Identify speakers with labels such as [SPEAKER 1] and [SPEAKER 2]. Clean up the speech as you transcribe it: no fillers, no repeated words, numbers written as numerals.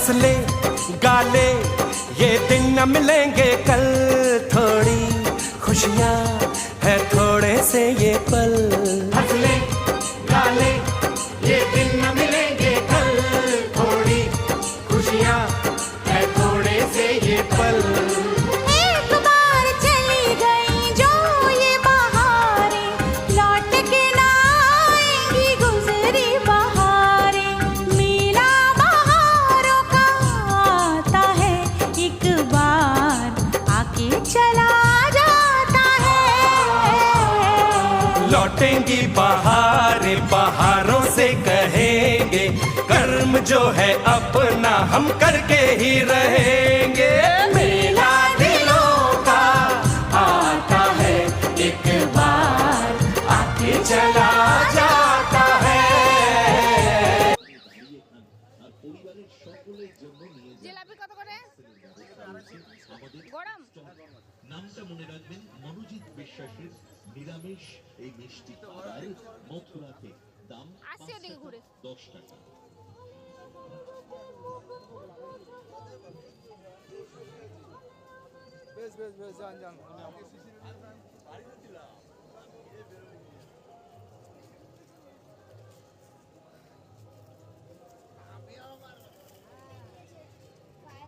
[SPEAKER 1] हंस ले गा ले ये दिन न मिलेंगे कल, थोड़ी खुशियाँ है थोड़े से ये पल। हंस ले गा ले ये दिन न मिलेंगे कल, थोड़ी खुशियाँ है थोड़े से ये पल।
[SPEAKER 2] एक बार चली गई जो ये बहारें, लौट के ना आएंगी गुजरी बहारें। मेला बहारों का आता है एक बार, आके चला जाता है।
[SPEAKER 1] लौटेंगी बहारें, बहारों से कहेंगे कर्म जो है अपना हम करके ही रहेंगे। मेला दिलों का आता है एक बार, आके चला जाता है।
[SPEAKER 3] জিলাপি কত করে? গরম
[SPEAKER 4] নামটা মনে রাখবেন, মনোজিৎ বিশ্বাসের নিরামিষ এই মিষ্টি খাবার মথুরাতে দাম
[SPEAKER 3] আসছে ওদিকে ঘুরে
[SPEAKER 4] 10 টাকা।
[SPEAKER 5] বেশ বেশ বেশ যান যান।